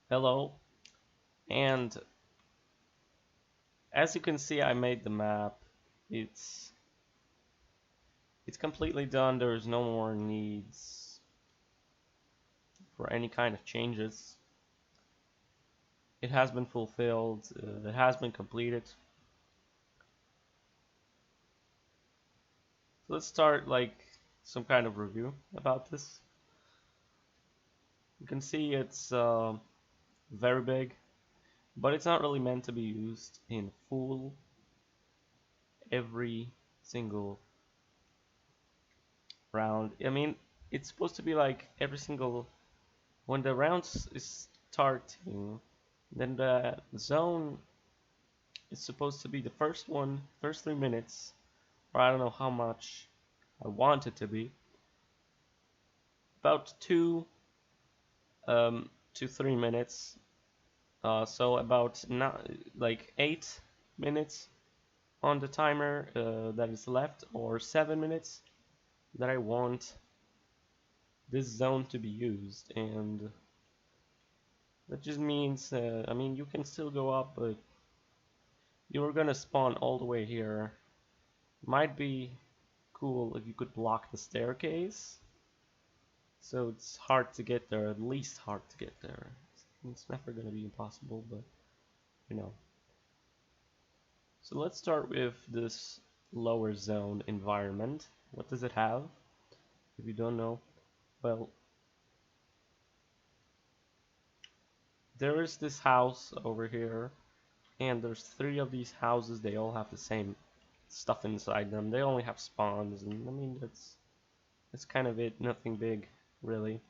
Hello, and as you can see, I made the map. It's it's completely done. There's no more needs for any kind of changes. It has been fulfilled. It has been completed. So let's start like some kind of review about this. You can see it's very big, but it's not really meant to be used in full every single round. I mean, it's supposed to be like every single when the rounds is starting, then the zone is supposed to be the first one, first 3 minutes, or I don't know how much I want it to be, about 2 to 3 minutes. So about like 8 minutes on the timer that is left, or 7 minutes that I want this zone to be used, and that just means, I mean, you can still go up, but you're gonna spawn all the way here. Might be cool if you could block the staircase, so it's hard to get there, at least hard to get there. It's never gonna be impossible, but you know. So let's start with this lower zone environment. What does it have? If you don't know, well, there is this house over here, and there's 3 of these houses. They all have the same stuff inside them. They only have spawns, and I mean that's kind of it. Nothing big, really.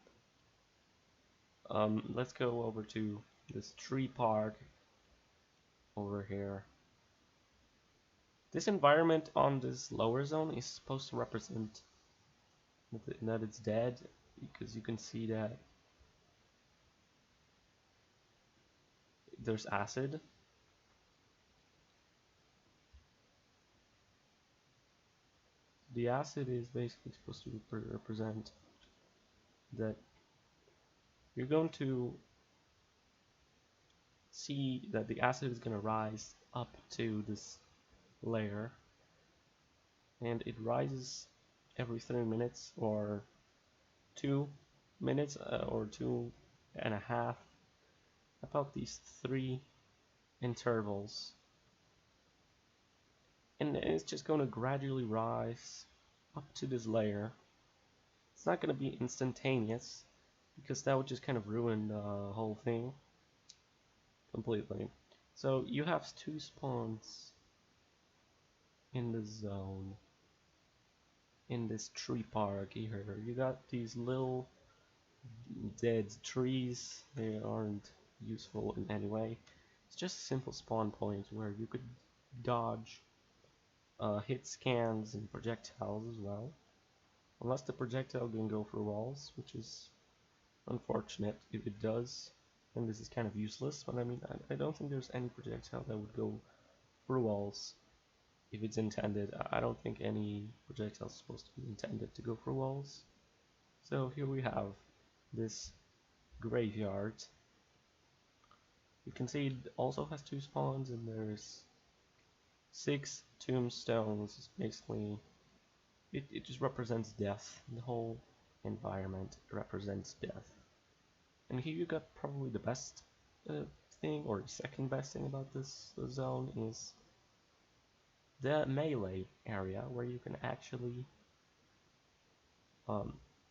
Let's go over to this tree park over here. This environment on this lower zone is supposed to represent that it's dead, because you can see that there's acid. The acid is basically supposed to represent that you're going to see that the acid is going to rise up to this layer, and it rises every 3 minutes, or 2 minutes, or 2.5, about these 3 intervals, and it's just going to gradually rise up to this layer. It's not going to be instantaneous, because that would just kind of ruin the whole thing completely. So you have 2 spawns in the zone, in this tree park here. You got these little dead trees. They aren't useful in any way. It's just a simple spawn point where you could dodge hit scans and projectiles as well, unless the projectile can go through walls, which is unfortunate if it does, and this is kind of useless. But I mean, I don't think there's any projectile that would go through walls if it's intended. I don't think any projectile is supposed to be intended to go through walls. So here we have this graveyard. You can see it also has 2 spawns, and there's 6 tombstones. Basically, it just represents death. The whole environment represents death. And here you got probably the best thing, or second best thing about this zone, is the melee area, where you can actually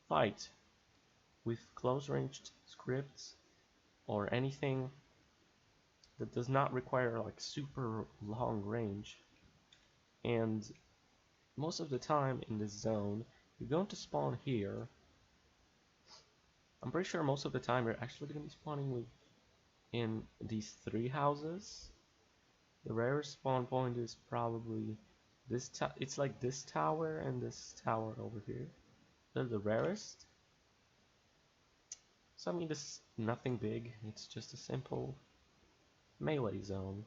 fight with close-ranged scripts, or anything that does not require like super long range. And most of the time in this zone, you're going to spawn here. I'm pretty sure most of the time you're actually going to be spawning in these 3 houses. The rarest spawn point is probably this. It's like this tower and this tower over here. They're the rarest. So I mean, this is nothing big. It's just a simple melee zone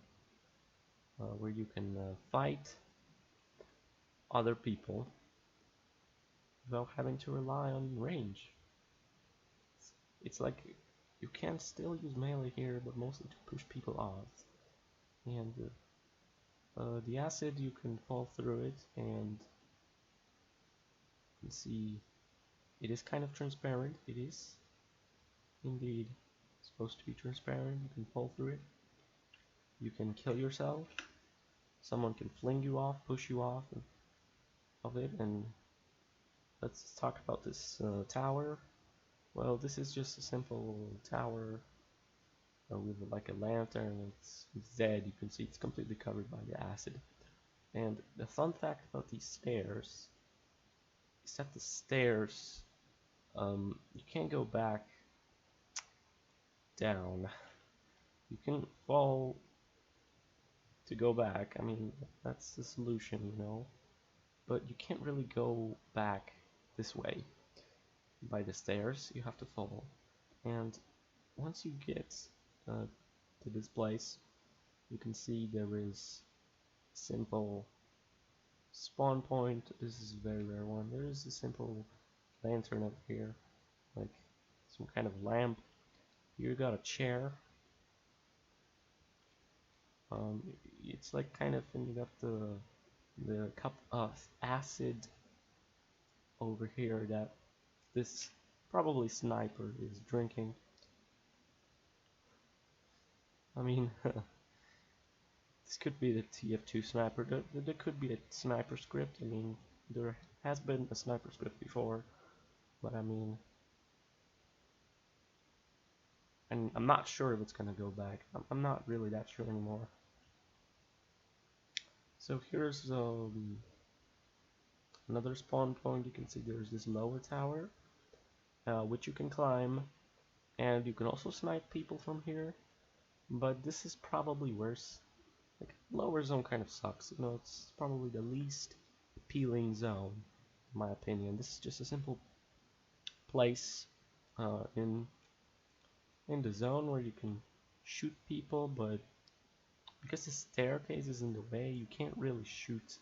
where you can fight other people without having to rely on range. It's like You can still use melee here, but mostly to push people off. And the acid, you can fall through it, and you can see it is kind of transparent. It is indeed supposed to be transparent. You can fall through it. You can kill yourself. Someone can fling you off, push you off of it, and let's talk about this tower. Well, this is just a simple tower with like a lantern. It's dead. You can see it's completely covered by the acid. And the fun fact about these stairs is that the stairs, you can't go back down. You can fall to go back. I mean, that's the solution, you know. But you can't really go back this way by the stairs. You have to fall. And once you get to this place, you can see there is a simple spawn point. This is a very rare one. There is a simple lantern over here, like some kind of lamp. Here you got a chair. It's like kind of, and you got the cup of acid over here that this probably sniper is drinking. I mean, this could be the TF2 sniper. There could be a sniper script. I mean, there has been a sniper script before, but I mean, and I'm not sure if it's gonna go back. I'm not really that sure anymore. So here's another spawn point. You can see there's this lower tower, which you can climb, and you can also snipe people from here. But this is probably worse. Like, lower zone kind of sucks. You know, it's probably the least appealing zone, in my opinion. This is just a simple place in the zone where you can shoot people, but because the staircase is in the way, you can't really shoot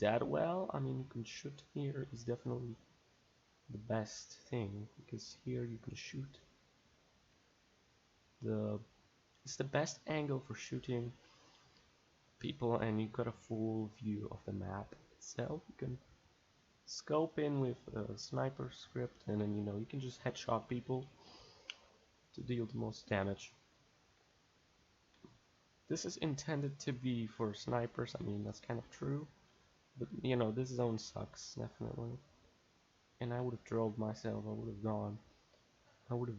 that well. I mean, you can shoot here is definitely the best thing, because here you can shoot it's the best angle for shooting people, and you got a full view of the map itself. You can scope in with a sniper script, and then you can just headshot people to deal the most damage. This is intended to be for snipers. I mean, that's kind of true, but this zone sucks definitely. And I would have drove myself. I would have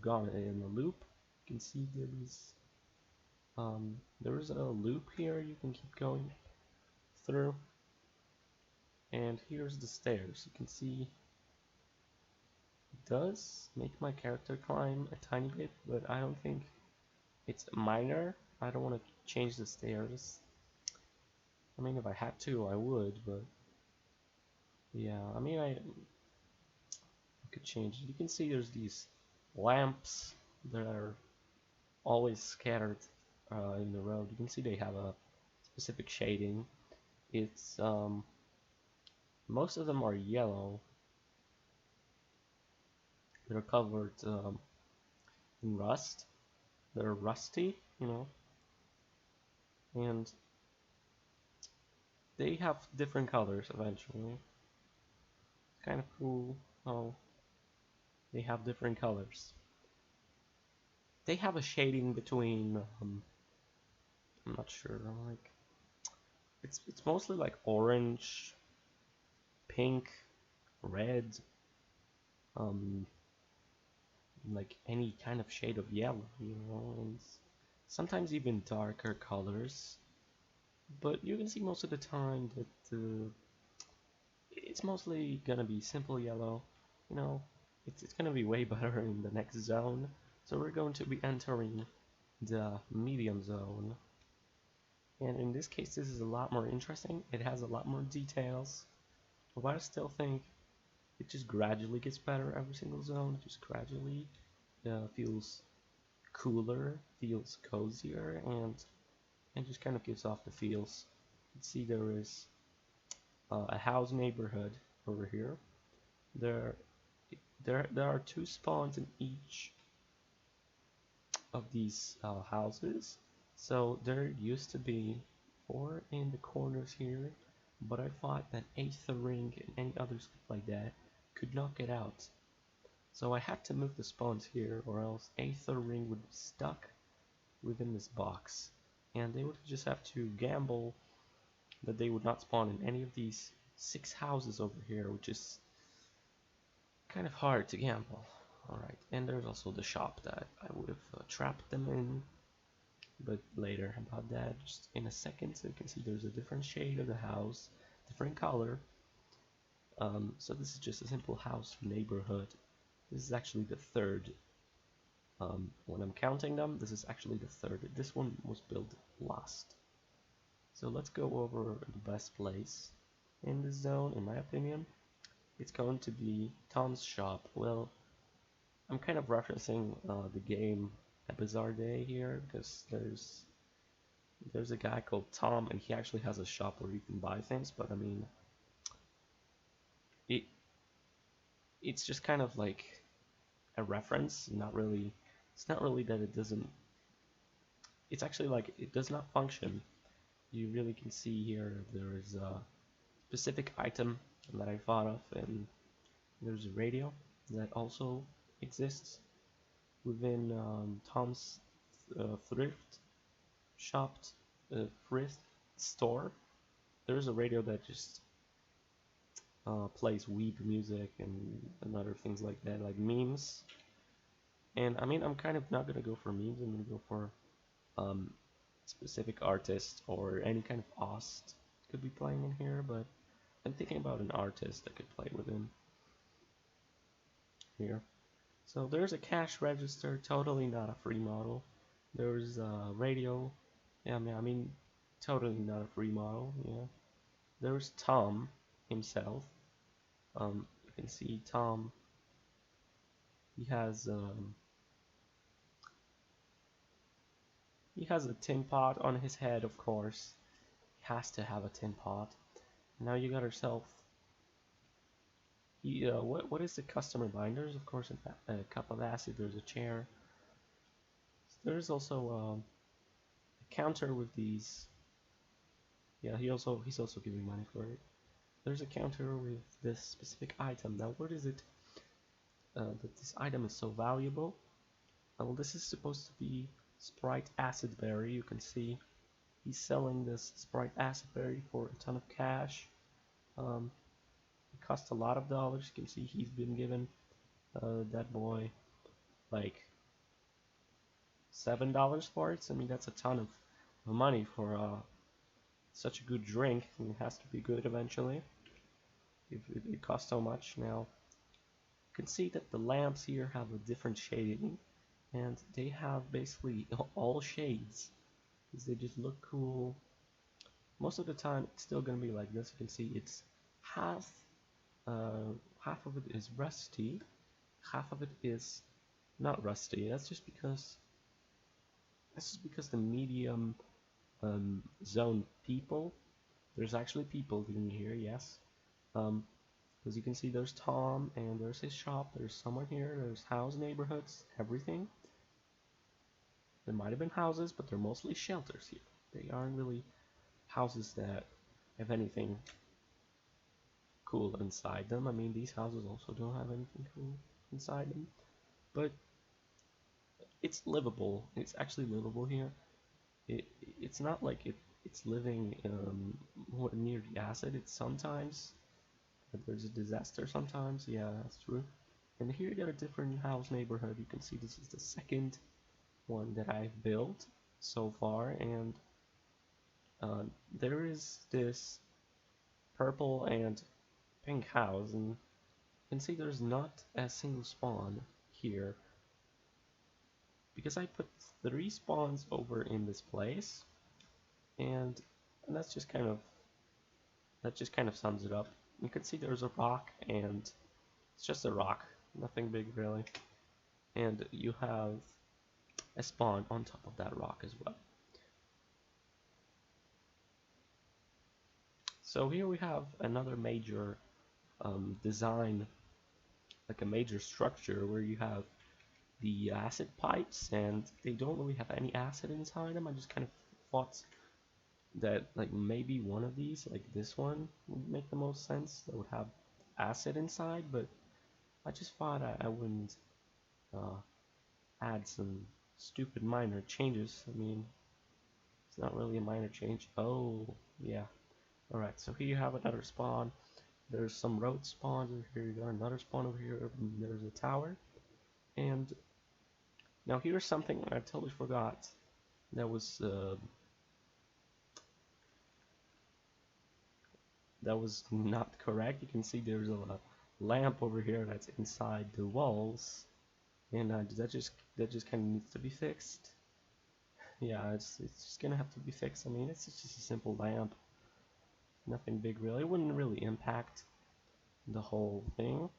gone in a loop. You can see there is a loop here you can keep going through, and here's the stairs. You can see it does make my character climb a tiny bit, but I don't think it's minor. I don't want to change the stairs. I mean, if I had to, I would, but yeah, I mean, I could change it. You can see there's these lamps that are always scattered in the road. You can see they have a specific shading. It's most of them are yellow. They're covered in rust. They're rusty, and they have different colors eventually. It's kind of cool how they have different colors. They have a shading between I'm not sure, like it's mostly like orange, pink, red, like any kind of shade of yellow, and sometimes even darker colors. But you can see most of the time that it's mostly gonna be simple yellow. It's gonna be way better in the next zone. So we're going to be entering the medium zone. And in this case, this is a lot more interesting. It has a lot more details. But I still think it just gradually gets better every single zone. It just gradually feels cooler, feels cozier, and just kind of gives off the feels. You can see there is a house neighborhood over here. There are 2 spawns in each of these houses. So there used to be 4 in the corners here, but I thought that Aether Ring and any other stuff like that could not get out. So I had to move the spawns here, or else Aether Ring would be stuck within this box. And they would just have to gamble that they would not spawn in any of these 6 houses over here, which is kind of hard to gamble. Alright, and there's also the shop that I would have trapped them in, but later about that, just in a second. So you can see there's a different shade of the house, different color. So this is just a simple house neighborhood. This is actually the third. When I'm counting them, this is actually the third. This one was built last. So let's go over the best place in this zone, in my opinion. It's going to be Tom's shop. Well, I'm kind of referencing the game A Bizarre Day here, because there's a guy called Tom, and he actually has a shop where you can buy things. But I mean, it's just kind of like a reference. Not really. It's not really that it doesn't. It's actually like it does not function. You really can see here there is a specific item that I thought of, and there's a radio that also exists within Tom's thrift shop, thrift store. There's a radio that just plays weeb music and other things like that, like memes. And I mean, I'm kind of not gonna go for memes. I'm gonna go for specific artist or any kind of host could be playing in here, but I'm thinking about an artist that could play within here. So there's a cash register, totally not a free model. There's a radio, yeah, I mean, totally not a free model, yeah. There's Tom himself. You can see Tom, he has a tin pot on his head, of course. He has to have a tin pot. Now you got yourself. What is the customer buying? There's of course a cup of acid. There's a chair. There's also a counter with these. Yeah, he's also giving money for it. There's a counter with this specific item. Now, what is it that this item is so valuable? Well, this is supposed to be Sprite Acid Berry. You can see he's selling this Sprite Acid Berry for a ton of cash. It costs a lot of dollars. You can see he's been given that boy like $7 for it. So, I mean, that's a ton of money for such a good drink. I mean, it has to be good eventually. If it costs so much. Now, you can see that the lamps here have a different shading, and they have basically all shades, because they just look cool. Most of the time, it's still gonna be like this. You can see it's half of it is rusty, half of it is not rusty. That's just because the medium zone people. There's actually people in here, yes. As you can see, there's Tom, and there's his shop. There's someone here. There's house, neighborhoods, everything. There might have been houses, but they're mostly shelters here. They aren't really houses that have anything cool inside them. I mean, these houses also don't have anything cool inside them, but it's livable. It's actually livable here. It's not like it's living near the acid. It's sometimes there's a disaster sometimes. Yeah, that's true. And here you got a different house neighborhood. You can see this is the second one that I've built so far, and there is this purple and pink house, and you can see there's not a single spawn here because I put 3 spawns over in this place, and that just kind of sums it up. You can see there's a rock, and it's just a rock, nothing big really, and you have a spawn on top of that rock as well. So here we have another major design, like a major structure where you have the acid pipes, and they don't really have any acid inside them. I just kind of thought that like maybe one of these, like this one, would make the most sense. That would have acid inside, but I just thought I wouldn't uh, add some stupid minor changes. I mean, it's not really a minor change. Oh, yeah. Alright, so here you have another spawn. There's some road spawns over here. You got another spawn over here. There's a tower. And now here's something I totally forgot. That was not correct. You can see there's a lamp over here that's inside the walls, and that just kind of needs to be fixed. Yeah, it's just gonna have to be fixed. I mean, it's just a simple lamp, nothing big really. It wouldn't really impact the whole thing.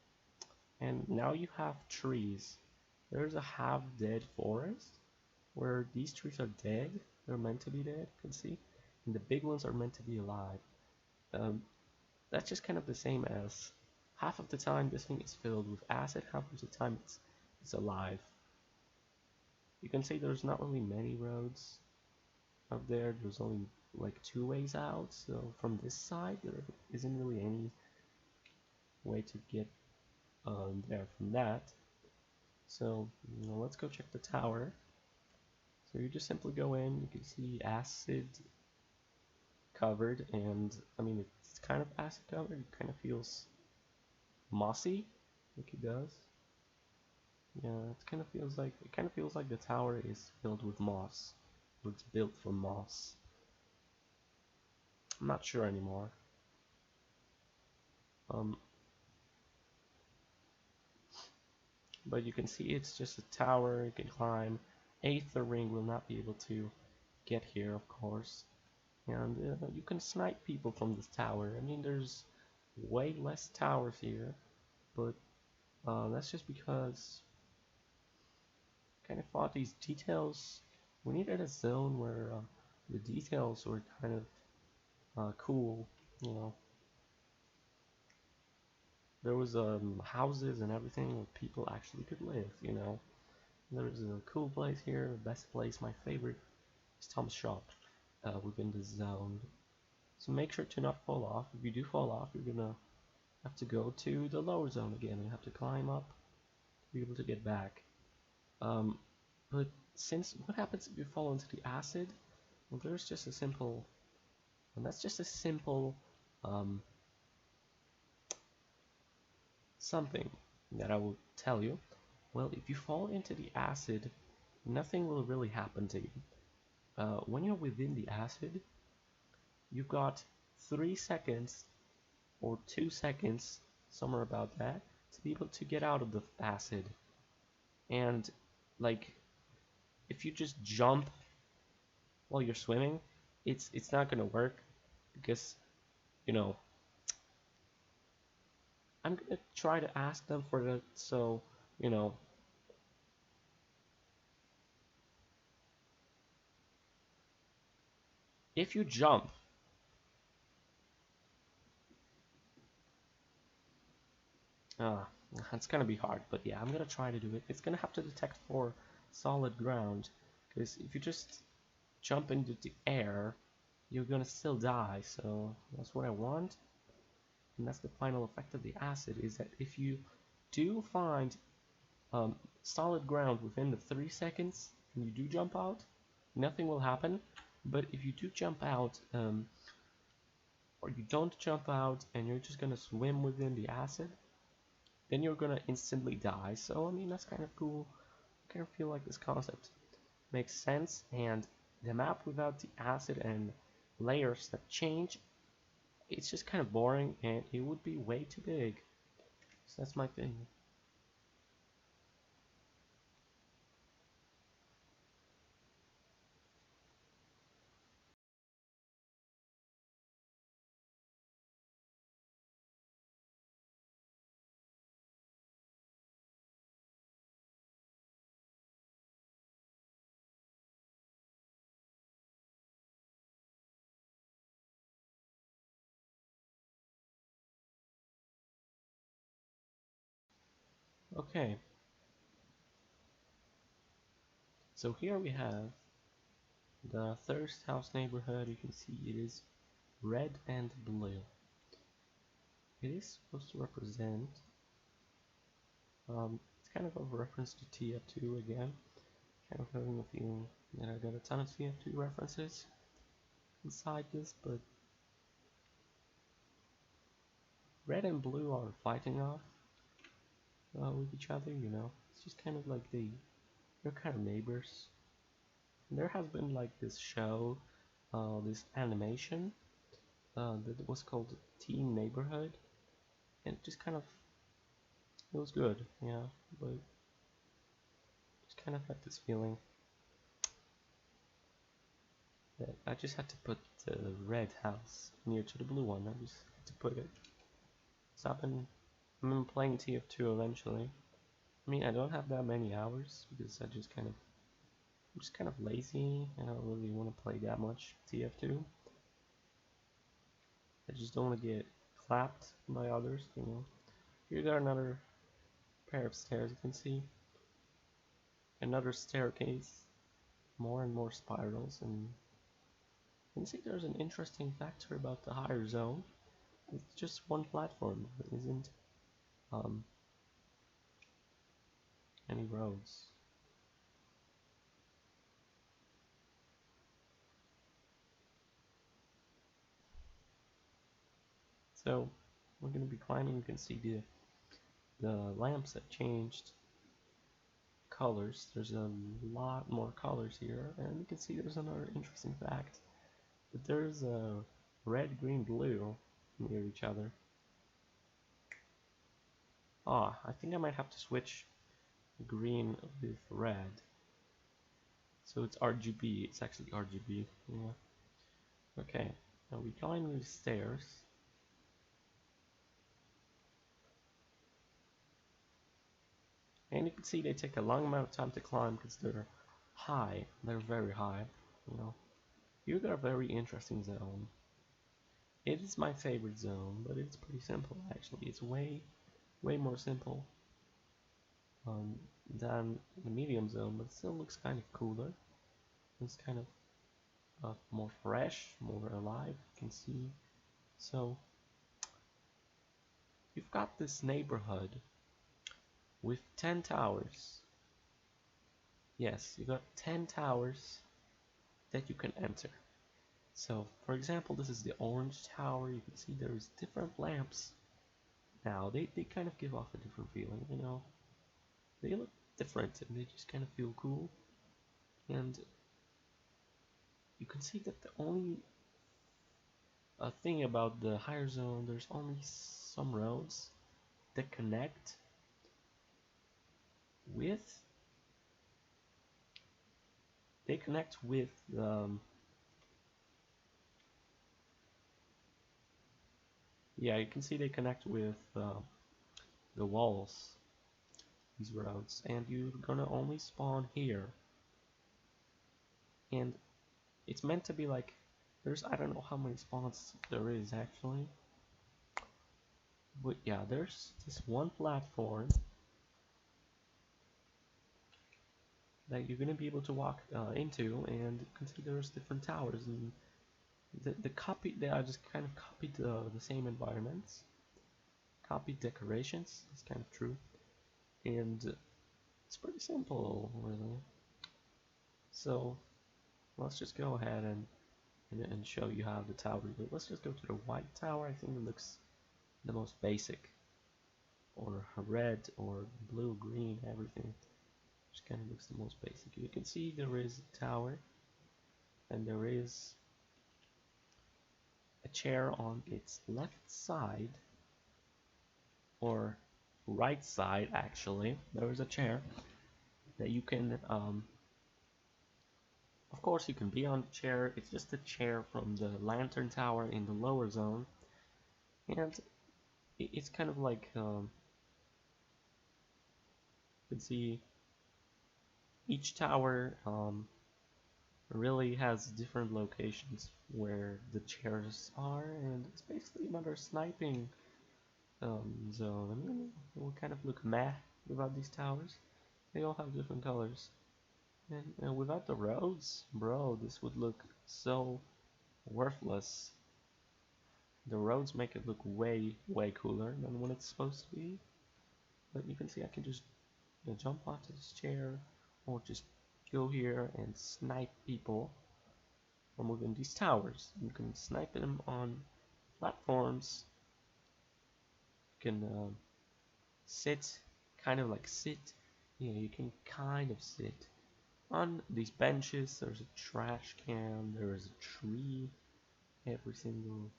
And now you have trees. There's a half-dead forest where these trees are dead. They're meant to be dead, you can see, and the big ones are meant to be alive. Um, that's just kind of the same as half of the time this thing is filled with acid, half of the time it's alive. You can see there's not really many roads up there. There's only like 2 ways out, so from this side there isn't really any way to get there from that. So let's go check the tower. So you just simply go in, you can see acid covered, and I mean it's kind of acid covered. It kind of feels mossy, like it does. Yeah, it kind of feels like the tower is filled with moss, or it's built from moss. I'm not sure anymore. Um, but you can see it's just a tower you can climb. Aether Ring will not be able to get here, of course. And you can snipe people from this tower. I mean, there's way less towers here, but that's just because I kind of thought these details, we needed a zone where the details were kind of cool, you know. There was houses and everything where people actually could live, you know. There's a cool place here, the best place, my favorite, is Tom's shop within the zone. So make sure to not fall off. If you do fall off, you're gonna have to go to the lower zone again. You have to climb up to be able to get back. But since what happens if you fall into the acid? Well, there's just a simple, and that's just a simple something that I will tell you. Well, if you fall into the acid, nothing will really happen to you. When you're within the acid, you've got 3 seconds or 2 seconds, somewhere about that, to be able to get out of the acid. And like, if you just jump while you're swimming, it's not gonna work because you know I'm gonna try to ask them for that. So you know, if you jump, ah, it's gonna be hard. But yeah, I'm gonna try to do it. It's gonna have to detect for solid ground, because if you just jump into the air, you're gonna still die. So that's what I want, and that's the final effect of the acid. Is that if you do find solid ground within the 3 seconds and you do jump out, nothing will happen. But if you do jump out, or you don't jump out and you're just gonna swim within the acid, then you're gonna instantly die. So I mean, that's kind of cool. I kind of feel like this concept makes sense, and the map without the acid and layers that change, it's just kind of boring and it would be way too big. So that's my thing. Okay, So here we have the thirst house neighborhood. You can see it is red and blue. It is supposed to represent, it's kind of a reference to TF2 again. Kind of having a feeling that I got a ton of TF2 references inside this, but red and blue are fighting off with each other, you know. It's just kind of like they're kind of neighbors. And there has been like this show, this animation that was called Teen Neighborhood, and it just kind of, it was good, yeah, but just kind of had this feeling that I just had to put the red house near to the blue one. I just had to put it. So I've been playing TF2 eventually. I mean, I don't have that many hours because I'm just kind of lazy. I don't really want to play that much TF2. I just don't want to get clapped by others, you know. Here got another pair of stairs, you can see. Another staircase. More and more spirals, and you can see there's an interesting factor about the higher zone. It's just one platform. There isn't any roads. So we're going to be climbing. You can see the lamps have changed colors. There's a lot more colors here, and you can see there's another interesting fact that there's a red, green, blue near each other. Ah, I think I might have to switch green with red. So it's RGB. It's actually RGB. Yeah. Okay. Now we climb these stairs. And you can see they take a long amount of time to climb because they're high. They're very high. You know. You got a very interesting zone. It is my favorite zone, but it's pretty simple actually. It's way more simple than the medium zone, but it still looks kind of cooler. It's kind of more fresh, more alive, you can see. So you've got this neighborhood with 10 towers. Yes, you got 10 towers that you can enter. So, for example, this is the orange tower. You can see there's different lamps. Now, they kind of give off a different feeling, you know. They look different and they just kind of feel cool. And you can see that the only thing about the higher zone, there's only some roads that connect with yeah, you can see they connect with the walls, these roads, and you're gonna only spawn here. And it's meant to be like, there's, I don't know how many spawns there is actually, but yeah, there's this one platform that you're gonna be able to walk into, and you can see there's different towers, and I just kind of copied the same environments, copied decorations. It's kind of true, and it's pretty simple, really. So let's just go ahead and show you how the tower looks. Let's just go to the white tower. I think it looks the most basic, or red, or blue, green, everything. Just kind of looks the most basic. You can see there is a tower, and there is a chair on its left side, or right side actually. There is a chair that you can, of course you can be on the chair. It's just a chair from the lantern tower in the lower zone, and it's kind of like, you can see each tower really has different locations where the chairs are, and it's basically another sniping zone. I mean, it will kind of look meh about these towers. They all have different colors, And without the roads, bro, this would look so worthless. The roads make it look way, way cooler than what it's supposed to be. But you can see I can just jump onto this chair or just go here and snipe people from within these towers. You can snipe them on platforms. You can sit, kind of like sit. Yeah, you can kind of sit on these benches. There's a trash can. There is a tree. Every single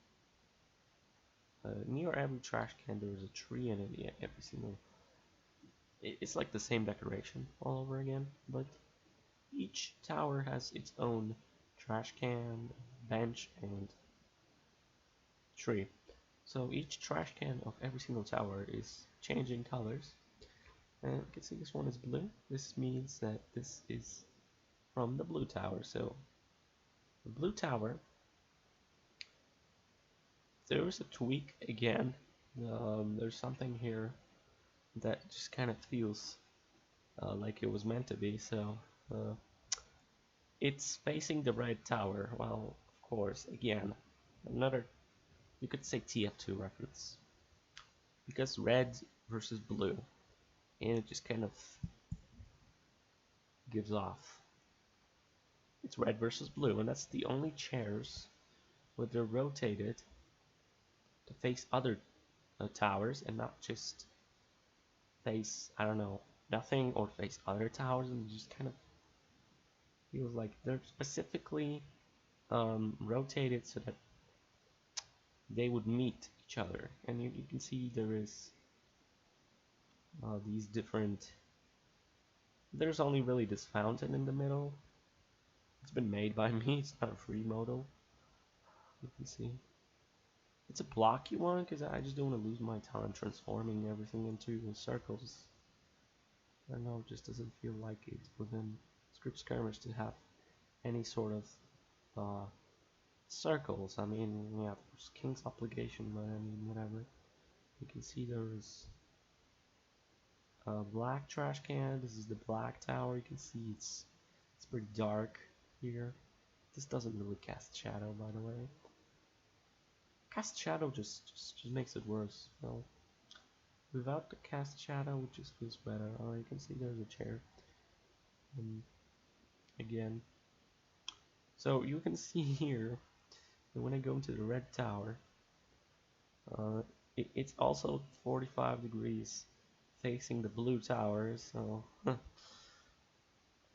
near every trash can there is a tree in it. Yeah, every single. It's like the same decoration all over again, but each tower has its own trash can, bench, and tree. So each trash can of every single tower is changing colors. And you can see this one is blue. This means that this is from the blue tower. So the blue tower, there is a tweak again. There's something here that just kind of feels like it was meant to be. So it's facing the red tower. Well, of course, again, another, you could say TF2 reference. Because red versus blue. And it just kind of gives off. It's red versus blue, and that's the only chairs where they're rotated to face other towers and not just face, I don't know, nothing or face other towers, and just kind of feels like they're specifically rotated so that they would meet each other. And you can see there is these different, there's only really this fountain in the middle. It's been made by me, it's not a free model. You can see it's a blocky one because I just don't want to lose my time transforming everything into circles. I don't know, it just doesn't feel like it's within Skirmish to have any sort of circles. I mean, yeah, there's King's Obligation, but I mean, whatever. You can see there's a black trash can. This is the black tower. You can see it's pretty dark here. This doesn't really cast shadow, by the way. Cast shadow just makes it worse. Well, without the cast shadow, it just feels better. Oh, you can see there's a chair. Again. So you can see here that when I go into the red tower, it's also 45 degrees facing the blue tower. So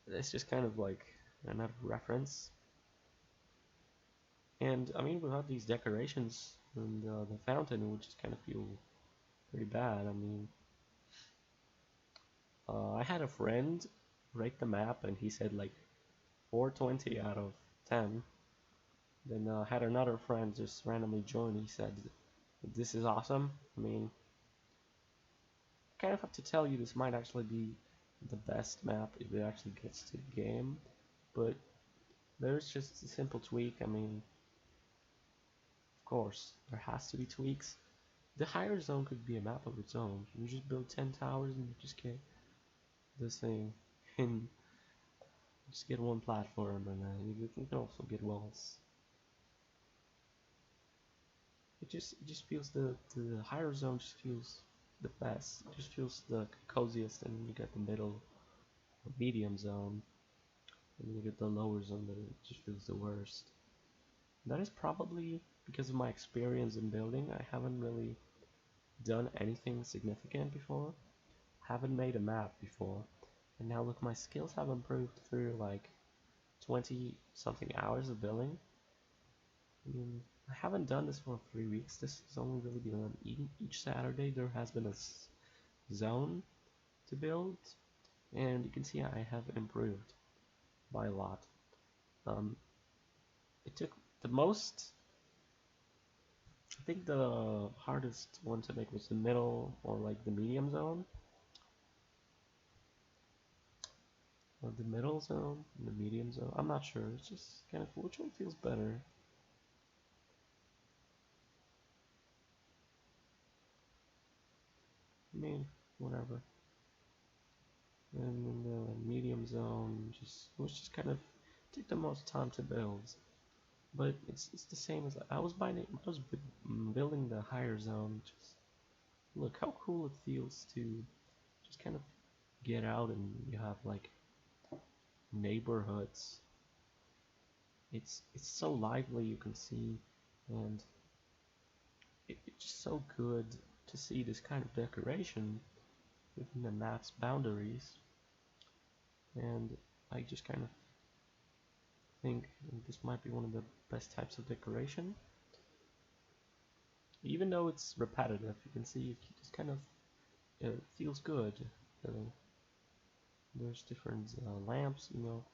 it's just kind of like another reference. And I mean, without these decorations and the fountain, it would just kind of feel pretty bad. I mean, I had a friend rate the map, and he said like 420 out of 10. Then I had another friend just randomly join. He said, "This is awesome." I mean, I kind of have to tell you this might actually be the best map if it actually gets to the game, but there's just a simple tweak. I mean, of course, there has to be tweaks. The higher zone could be a map of its own. You just build 10 towers and you just get this thing, and just get one platform, and you can also get walls. It just feels the higher zone just feels the best. It just feels the coziest, and you get the middle, medium zone, and you get the lower zone that it just feels the worst. That is probably because of my experience in building. I haven't really done anything significant before. Haven't made a map before, and now look, my skills have improved through like 20 something hours of building. I mean, I haven't done this for 3 weeks. This has only really been on each Saturday. There has been a zone to build, and you can see I have improved by a lot. It took the most, I think the hardest one to make was the middle or like the medium zone. Or the middle zone, the medium zone. I'm not sure. It's just kind of which one feels better. I mean, whatever. And in the medium zone, it was just kind of took the most time to build. But it's the same as I was building the higher zone. Just look how cool it feels to just kind of get out and you have like neighborhoods. It's so lively, you can see, and it's just so good to see this kind of decoration within the map's boundaries. And I just kind of think this might be one of the best types of decoration. Even though it's repetitive, you can see it just kind of feels good. Uh, there's different lamps, you know.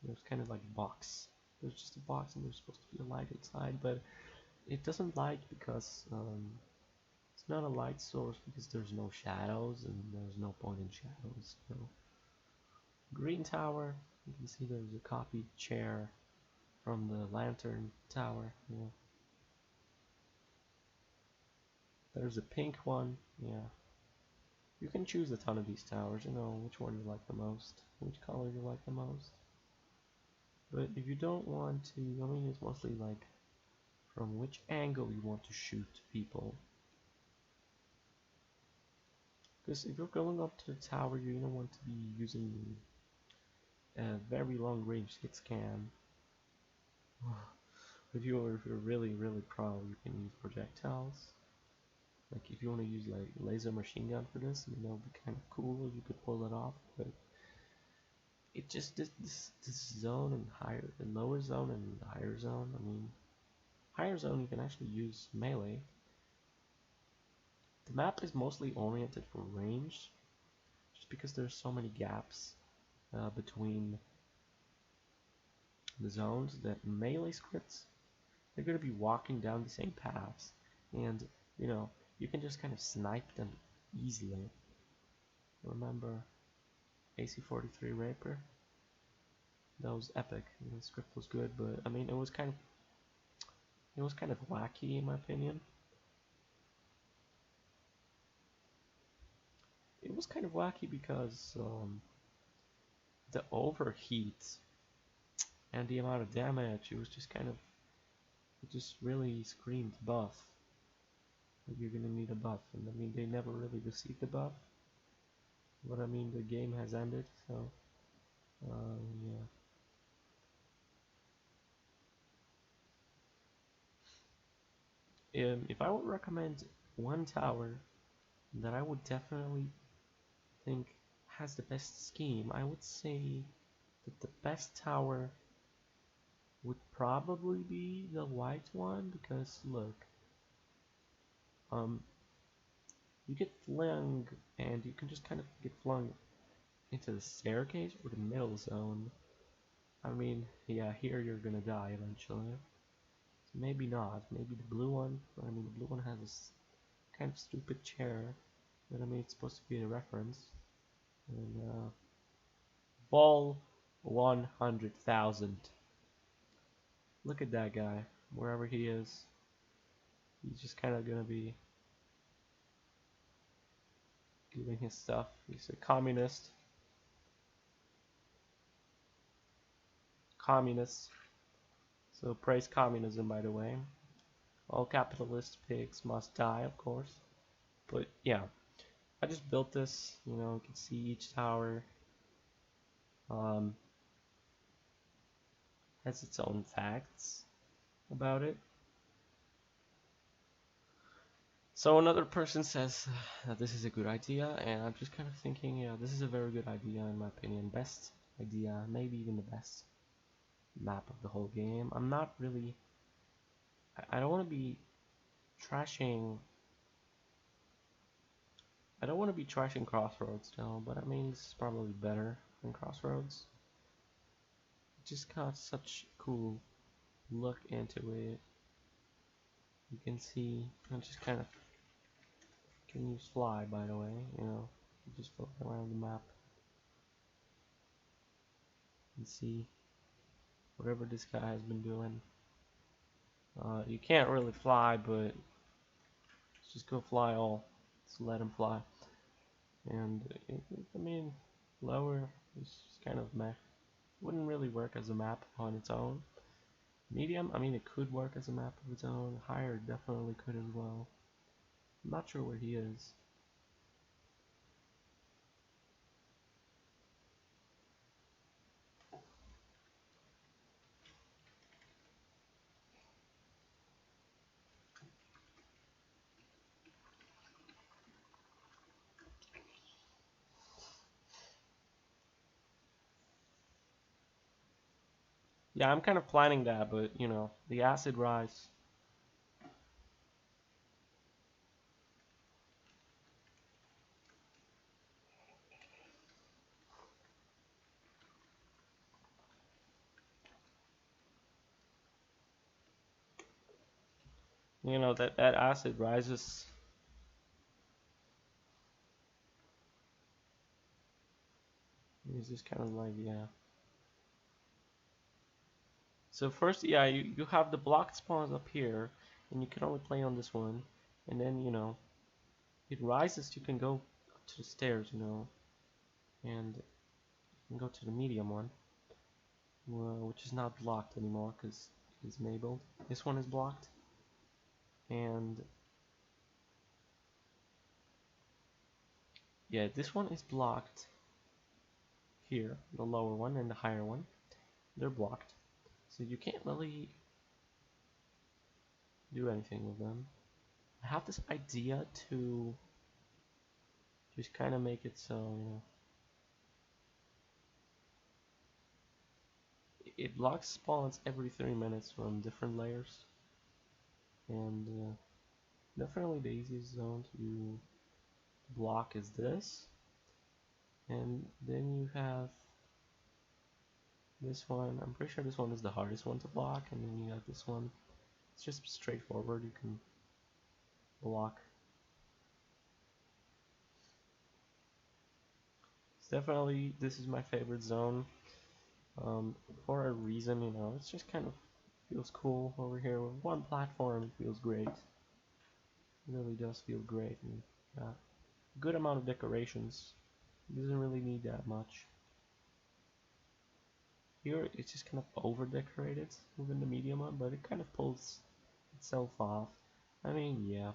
There's kind of like a box. There's just a box and there's supposed to be a light inside, but it doesn't light because it's not a light source because there's no shadows and there's no point in shadows. So green tower, you can see there's a copied chair from the lantern tower. Yeah. There's a pink one. Yeah. You can choose a ton of these towers. You know which one you like the most, which color you like the most. But if you don't want to, I mean, it's mostly like from which angle you want to shoot people. Because if you're going up to the tower, you don't want to be using a very long range hit scan. If you're really pro, you can use projectiles. Like if you want to use like laser machine gun for this, you know, it'd be kind of cool if you could pull it off. But it just this zone and higher, the lower zone and the higher zone. I mean, higher zone you can actually use melee. The map is mostly oriented for range, just because there's so many gaps between the zones that melee scripts, they're going to be walking down the same paths, and you know, you can just kind of snipe them easily. Remember AC-43 Raper? That was epic. The script was good, but I mean, it was kind of wacky in my opinion. It was kind of wacky because the overheat and the amount of damage, it was just kind of, it just really screamed buff. Like you're gonna need a buff, and I mean they never really received the buff. But I mean the game has ended, so yeah. If I would recommend one tower that I would definitely think has the best scheme, I would say that the best tower would probably be the white one, because look, um, you get flung and you can just kind of get flung into the staircase or the middle zone. I mean, yeah, here you're gonna die eventually. So maybe not. Maybe the blue one. I mean, the blue one has this kind of stupid chair, but I mean, it's supposed to be a reference. And ball 100,000. Look at that guy. Wherever he is, he's just kind of gonna be doing his stuff. He's a communist. Communist. So praise communism, by the way. All capitalist pigs must die, of course. But yeah, I just built this. You know, you can see each tower um, has its own facts about it. So another person says that this is a good idea, and I'm just kind of thinking, yeah, this is a very good idea in my opinion. Best idea, maybe even the best map of the whole game. I'm not really, I don't want to be trashing, I don't want to be trashing Crossroads though, but I mean, this is probably better than Crossroads. It just got such cool look into it. You can see, I just kind of can use fly, by the way, you know, just float around the map and see whatever this guy has been doing. You can't really fly, but let's just go fly all. Let's let him fly. And I mean, lower is kind of meh. Wouldn't really work as a map on its own. Medium, I mean, it could work as a map of its own. Higher definitely could as well. I'm not sure where he is. Yeah, I'm kind of planning that, but you know, the acid rise. You know, that acid rises. It's just kind of like, yeah. So first, yeah, you have the blocked spawns up here, and you can only play on this one. And then, you know, it rises, you can go up to the stairs, you know, and you can go to the medium one, which is not blocked anymore because it's enabled. This one is blocked, and yeah, this one is blocked here, the lower one and the higher one. They're blocked, so you can't really do anything with them. I have this idea to just kind of make it so, you know, it blocks spawns every 3 minutes from different layers, and definitely the easiest zone to block is this, and then you have this one. I'm pretty sure this one is the hardest one to block, and then you have this one. It's just straightforward, you can block. It's definitely, this is my favorite zone, for a reason, you know, it's just kind of feels cool over here with one platform. It feels great. It really does feel great, and good amount of decorations. It doesn't really need that much. Here it's just kind of over decorated within the medium one, but it kind of pulls itself off. I mean, yeah.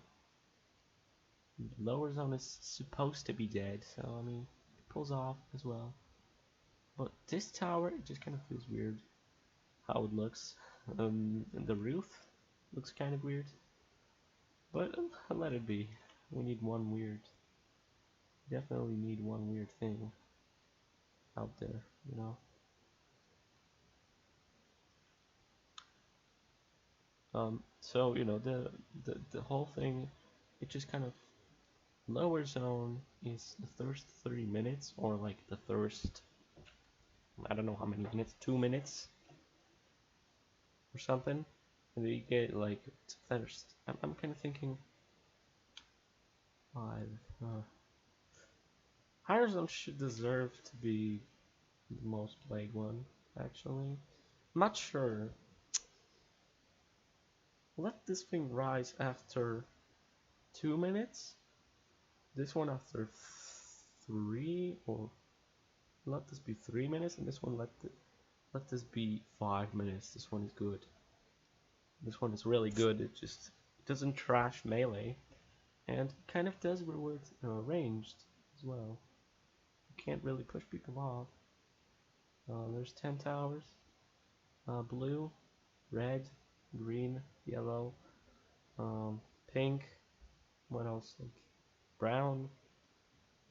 The lower zone is supposed to be dead, so I mean, it pulls off as well. But this tower, it just kind of feels weird how it looks. And the roof looks kind of weird, but I'll let it be. We need one weird. Definitely need one weird thing out there, you know. So you know the whole thing, it just kind of lower zone is the first 30 minutes or like the first, I don't know how many minutes, 2 minutes or something, and then you get like first. I'm kind of thinking five. Higher zone should deserve to be the most played one, actually. I'm not sure. Let this thing rise after 2 minutes. This one after three, or let this be 3 minutes, and this one let this be 5 minutes. This one is good. This one is really good. It just doesn't trash melee, and kind of does reward ranged as well. You can't really push people off. There's 10 towers. Blue, red, green, yellow, pink. What else? Like brown,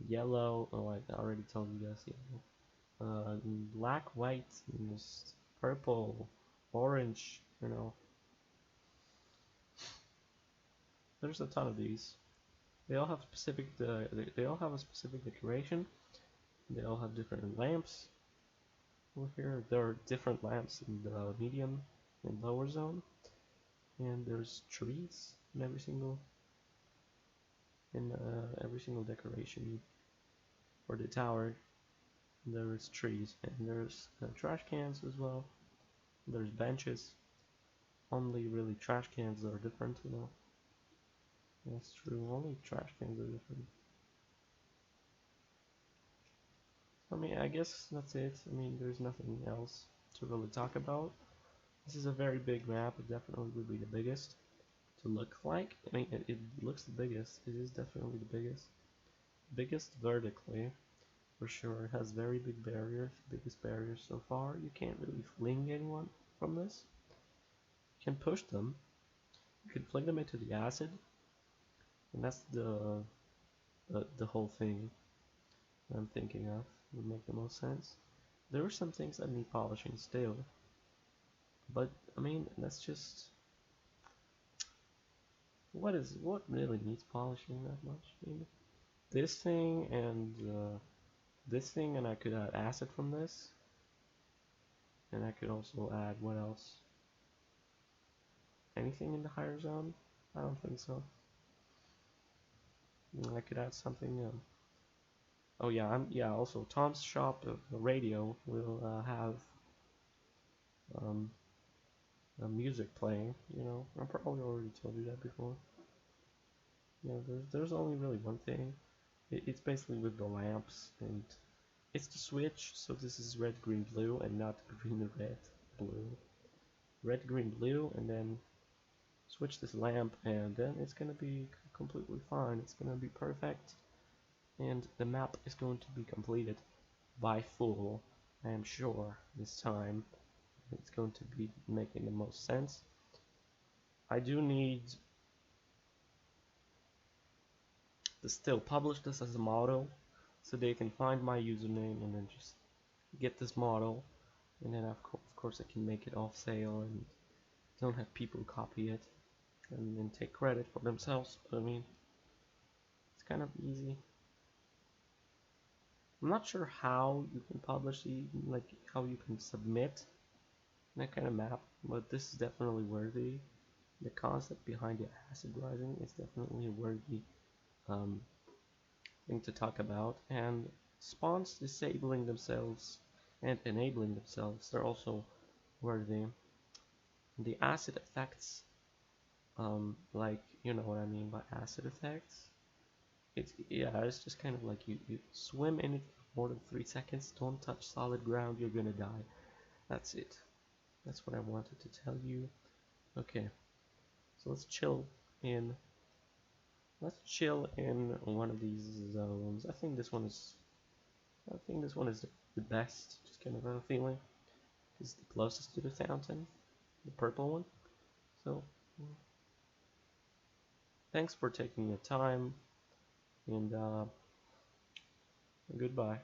yellow. Oh, I already told you guys yellow. Black, white, and just purple, orange. You know, there's a ton of these. They all have specific. They all have a specific decoration. They all have different lamps. Over here, there are different lamps in the medium and lower zone, and there's trees in every single decoration for the tower. There's trees, and there's trash cans as well. There's benches. Only really trash cans are different, you know. That's true. Only trash cans are different. I mean, I guess that's it. I mean, there's nothing else to really talk about. This is a very big map. It definitely would be the biggest to look like. I mean, it looks the biggest. It is definitely the biggest. Biggest vertically, for sure. It has very big barriers. Biggest barriers so far. You can't really fling anyone from this. You can push them. You can fling them into the acid. And that's the whole thing I'm thinking of. Would make the most sense. There are some things that need polishing still. But, I mean, that's just... What really needs polishing that much? I mean, this thing and I could add acid from this. And I could also add, what else? Anything in the higher zone? I don't think so. I could add something. Oh yeah, also Tom's shop, the radio will have um, music playing. You know, I probably already told you that before. Yeah, there's only really one thing. It's basically with the lamps, and it's the switch. So this is red, green, blue, and not green, red, blue. Red, green, blue, and then switch this lamp, and then it's gonna be completely fine. It's gonna be perfect, and the map is going to be completed by full. I am sure this time it's going to be making the most sense. I do need to still publish this as a model so they can find my username and then just get this model, and then of course I can make it off sale and don't have people copy it and then take credit for themselves. But I mean, it's kind of easy. I'm not sure how you can publish like how you can submit that kind of map, but this is definitely worthy. The concept behind the acid rising is definitely a worthy thing to talk about, and spawns disabling themselves and enabling themselves, they're also worthy. The acid effects, like, you know what I mean by acid effects? It's just kind of like you swim in it for more than 3 seconds, don't touch solid ground, you're gonna die. That's it. That's what I wanted to tell you. Okay, so let's chill in one of these zones. I think this one is the best, just kind of a feeling. It's the closest to the fountain, the purple one. So thanks for taking the time, and goodbye.